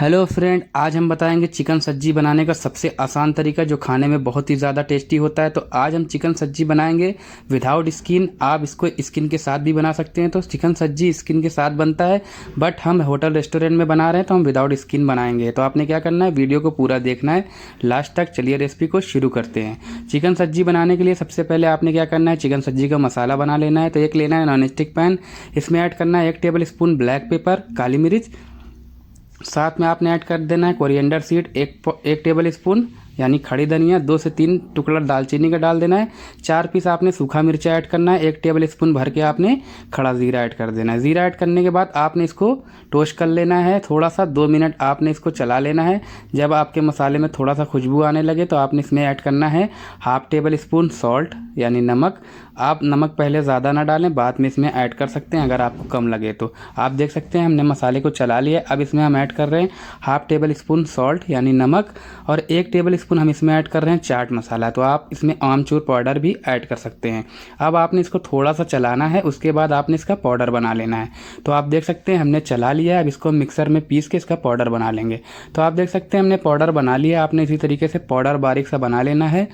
Hello friend, आज हम बताएंगे चिकन सब्जी बनाने का सबसे आसान तरीका जो खाने में बहुत ही ज़्यादा टेस्टी होता है। तो आज हम चिकन सब्जी बनाएंगे विदाउट स्किन। आप इसको स्किन के साथ भी बना सकते हैं। तो चिकन सब्जी स्किन के साथ बनता है, बट हम होटल रेस्टोरेंट में बना रहे हैं तो हम विदाउट स्किन बनाएंगे। तो आपने क्या करना है, वीडियो को पूरा देखना है लास्ट तक। चलिए रेसिपी को शुरू करते हैं। चिकन सब्जी बनाने के लिए सबसे पहले आपने क्या करना है, चिकन सब्जी का मसाला बना लेना है। तो एक लेना है नॉन स्टिक पैन, इसमें ऐड करना है 1 टेबल स्पून ब्लैक पेपर काली मिर्च, साथ में आपने ऐड कर देना है कोरिएंडर सीड एक टेबल स्पून यानी खड़ी धनिया, 2 से 3 टुकड़ा दालचीनी का डाल देना है। 4 पीस आपने सूखा मिर्चा ऐड करना है। 1 टेबल स्पून भर के आपने खड़ा ज़ीरा ऐड कर देना है। ज़ीरा ऐड करने के बाद आपने इसको टोस्ट कर लेना है थोड़ा सा, 2 मिनट आपने इसको चला लेना है। जब आपके मसाले में थोड़ा सा खुशबू आने लगे तो आपने इसमें ऐड करना है 1/2 टेबल स्पून सॉल्ट यानी नमक। आप नमक पहले ज़्यादा ना डालें, बाद में इसमें ऐड कर सकते हैं अगर आपको कम लगे तो। आप देख सकते हैं हमने मसाले को चला लिया। अब इसमें हम ऐड कर रहे हैं 1/2 टेबल स्पून सॉल्ट यानी नमक, और 1 टेबल स्पून हम इसमें ऐड कर रहे हैं चाट मसाला। तो आप इसमें आमचूर पाउडर भी ऐड कर सकते हैं। अब आपने इसको थोड़ा सा चलाना है, उसके बाद आपने इसका पाउडर बना लेना है। तो आप देख सकते हैं हमने चला लिया है। अब इसको मिक्सर में पीस के इसका पाउडर बना लेंगे। तो आप देख सकते हैं हमने पाउडर बना लिया। आपने इसी तरीके से पाउडर बारीक सा बना लेना है।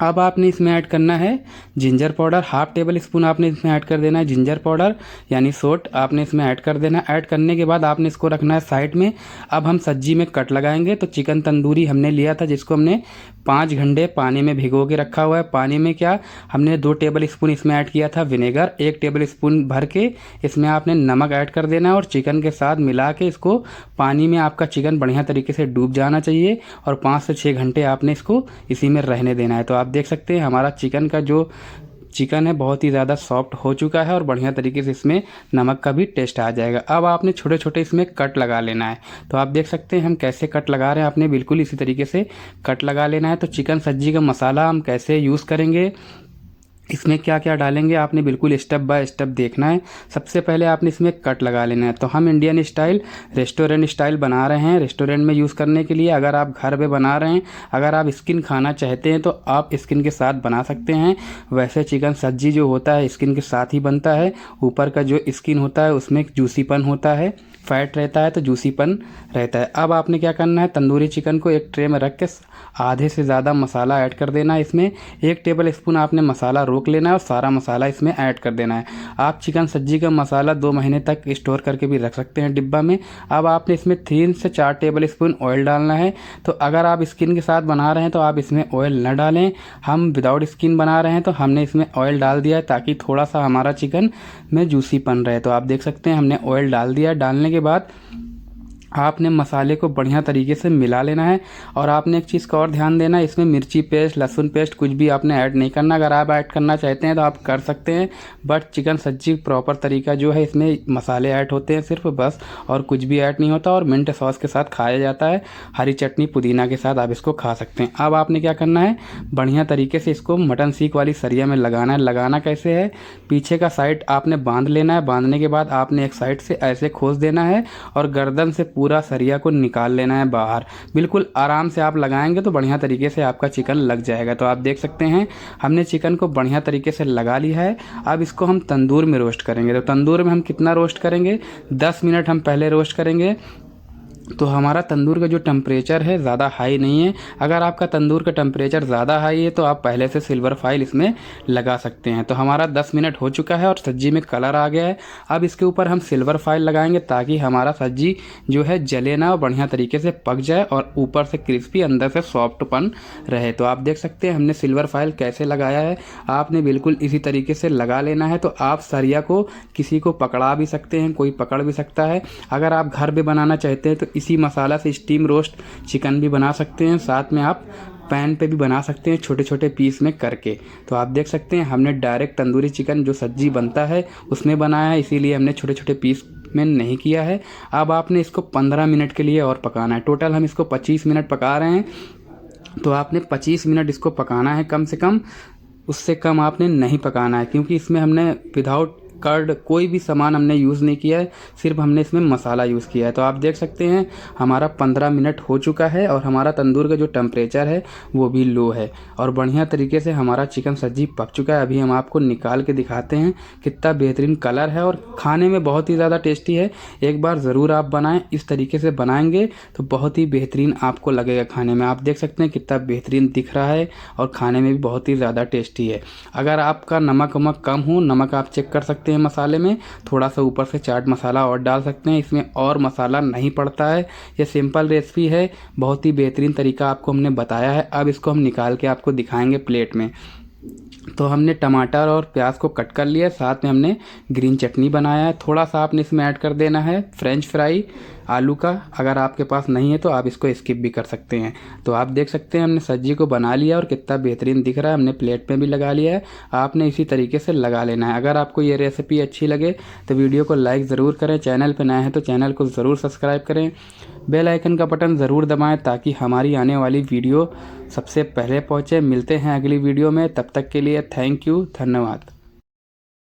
अब आपने इसमें ऐड करना है जिंजर पाउडर, 1/2 टेबल स्पून आपने इसमें ऐड कर देना है जिंजर पाउडर यानी सोट आपने इसमें ऐड कर देना है। ऐड करने के बाद आपने इसको रखना है साइड में। अब हम सब्जी में कट लगाएंगे। तो चिकन तंदूरी हमने लिया था जिसको हमने 5 घंटे पानी में भिगो के रखा हुआ है। पानी में क्या हमने 2 टेबल स्पून इसमें ऐड किया था विनेगर, 1 टेबल स्पून भर के इसमें आपने नमक ऐड कर देना है और चिकन के साथ मिला के इसको पानी में आपका चिकन बढ़िया तरीके से डूब जाना चाहिए और 5 से 6 घंटे आपने इसको इसी में रहने देना है। तो आप देख सकते हैं हमारा चिकन का जो चिकन है बहुत ही ज़्यादा सॉफ्ट हो चुका है और बढ़िया तरीके से इसमें नमक का भी टेस्ट आ जाएगा। अब आपने छोटे छोटे इसमें कट लगा लेना है। तो आप देख सकते हैं हम कैसे कट लगा रहे हैं, आपने बिल्कुल इसी तरीके से कट लगा लेना है। तो चिकन सब्जी का मसाला हम कैसे यूज़ करेंगे, इसमें क्या क्या डालेंगे, आपने बिल्कुल स्टेप बाय स्टेप देखना है। सबसे पहले आपने इसमें कट लगा लेना है। तो हम इंडियन स्टाइल रेस्टोरेंट स्टाइल बना रहे हैं रेस्टोरेंट में यूज़ करने के लिए। अगर आप घर पे बना रहे हैं, अगर आप स्किन खाना चाहते हैं तो आप स्किन के साथ बना सकते हैं। वैसे चिकन सब्जी जो होता है स्किन के साथ ही बनता है। ऊपर का जो स्किन होता है उसमें जूसीपन होता है, फैट रहता है तो जूसीपन रहता है। अब आपने क्या करना है, तंदूरी चिकन को एक ट्रे में रख के आधे से ज़्यादा मसाला ऐड कर देना है। इसमें 1 टेबल स्पून आपने मसाला रोक लेना है और सारा मसाला इसमें ऐड कर देना है। आप चिकन सब्जी का मसाला 2 महीने तक स्टोर करके भी रख सकते हैं डिब्बा में। अब आपने इसमें 3 से 4 टेबल स्पून ऑयल डालना है। तो अगर आप स्किन के साथ बना रहे हैं तो आप इसमें ऑयल न डालें। हम विदाउट स्किन बना रहे हैं तो हमने इसमें ऑयल डाल दिया है ताकि थोड़ा सा हमारा चिकन में जूसीपन रहे। तो आप देख सकते हैं हमने ऑयल डाल दिया। डालने के बाद आपने मसाले को बढ़िया तरीके से मिला लेना है। और आपने एक चीज़ का और ध्यान देना है, इसमें मिर्ची पेस्ट लहसुन पेस्ट कुछ भी आपने ऐड नहीं करना। अगर आप ऐड करना चाहते हैं तो आप कर सकते हैं, बट चिकन सब्जी प्रॉपर तरीका जो है इसमें मसाले ऐड होते हैं सिर्फ बस, और कुछ भी ऐड नहीं होता। और मिंट सॉस के साथ खाया जाता है, हरी चटनी पुदीना के साथ आप इसको खा सकते हैं। अब आपने क्या करना है, बढ़िया तरीके से इसको मटन सीख वाली सरिया में लगाना है। लगाना कैसे है, पीछे का साइड आपने बांध लेना है। बांधने के बाद आपने एक साइड से ऐसे खोस देना है और गर्दन से पूरा सरिया को निकाल लेना है बाहर। बिल्कुल आराम से आप लगाएंगे तो बढ़िया तरीके से आपका चिकन लग जाएगा। तो आप देख सकते हैं हमने चिकन को बढ़िया तरीके से लगा लिया है। अब इसको हम तंदूर में रोस्ट करेंगे। तो तंदूर में हम कितना रोस्ट करेंगे, 10 मिनट हम पहले रोस्ट करेंगे। तो हमारा तंदूर का जो टेम्परेचर है ज़्यादा हाई नहीं है। अगर आपका तंदूर का टेम्परेचर ज़्यादा हाई है तो आप पहले से सिल्वर फाइल इसमें लगा सकते हैं। तो हमारा 10 मिनट हो चुका है और सब्जी में कलर आ गया है। अब इसके ऊपर हम सिल्वर फाइल लगाएंगे ताकि हमारा सब्जी जो है जले ना और बढ़िया तरीके से पक जाए और ऊपर से क्रिस्पी अंदर से सॉफ्टपन रहे। तो आप देख सकते हैं हमने सिल्वर फाइल कैसे लगाया है। आपने बिल्कुल इसी तरीके से लगा लेना है। तो आप सरिया को किसी को पकड़ा भी सकते हैं, कोई पकड़ भी सकता है। अगर आप घर पे बनाना चाहते हैं तो इसी मसाला से स्टीम रोस्ट चिकन भी बना सकते हैं। साथ में आप पैन पे भी बना सकते हैं छोटे छोटे पीस में करके। तो आप देख सकते हैं हमने डायरेक्ट तंदूरी चिकन जो सब्जी बनता है उसमें बनाया है, इसीलिए हमने छोटे छोटे पीस में नहीं किया है। अब आपने इसको 15 मिनट के लिए और पकाना है। टोटल हम इसको 25 मिनट पका रहे हैं। तो आपने 25 मिनट इसको पकाना है कम से कम, उससे कम आपने नहीं पकाना है, क्योंकि इसमें हमने विदाउट कर्ड कोई भी सामान हमने यूज़ नहीं किया है, सिर्फ हमने इसमें मसाला यूज़ किया है। तो आप देख सकते हैं हमारा 15 मिनट हो चुका है और हमारा तंदूर का जो टेम्परेचर है वो भी लो है और बढ़िया तरीके से हमारा चिकन सब्जी पक चुका है। अभी हम आपको निकाल के दिखाते हैं कितना बेहतरीन कलर है और खाने में बहुत ही ज़्यादा टेस्टी है। एक बार ज़रूर आप बनाएं, इस तरीके से बनाएंगे तो बहुत ही बेहतरीन आपको लगेगा खाने में। आप देख सकते हैं कितना बेहतरीन दिख रहा है और खाने में भी बहुत ही ज़्यादा टेस्टी है। अगर आपका नमक वमक कम हो, नमक आप चेक कर सकते हैं मसाले में, थोड़ा सा ऊपर से चाट मसाला और डाल सकते हैं। इसमें और मसाला नहीं पड़ता है, ये सिंपल रेसिपी है, बहुत ही बेहतरीन तरीका आपको हमने बताया है। अब इसको हम निकाल के आपको दिखाएंगे प्लेट में। तो हमने टमाटर और प्याज को कट कर लिया, साथ में हमने ग्रीन चटनी बनाया है। थोड़ा सा आपने इसमें ऐड कर देना है फ्रेंच फ्राई आलू का, अगर आपके पास नहीं है तो आप इसको स्किप भी कर सकते हैं। तो आप देख सकते हैं हमने सब्जी को बना लिया और कितना बेहतरीन दिख रहा है, हमने प्लेट में भी लगा लिया है। आपने इसी तरीके से लगा लेना है। अगर आपको ये रेसिपी अच्छी लगे तो वीडियो को लाइक ज़रूर करें, चैनल पर नए हैं तो चैनल को ज़रूर सब्सक्राइब करें, बेल आइकन का बटन ज़रूर दबाएं ताकि हमारी आने वाली वीडियो सबसे पहले पहुंचे। मिलते हैं अगली वीडियो में, तब तक के लिए थैंक यू, धन्यवाद।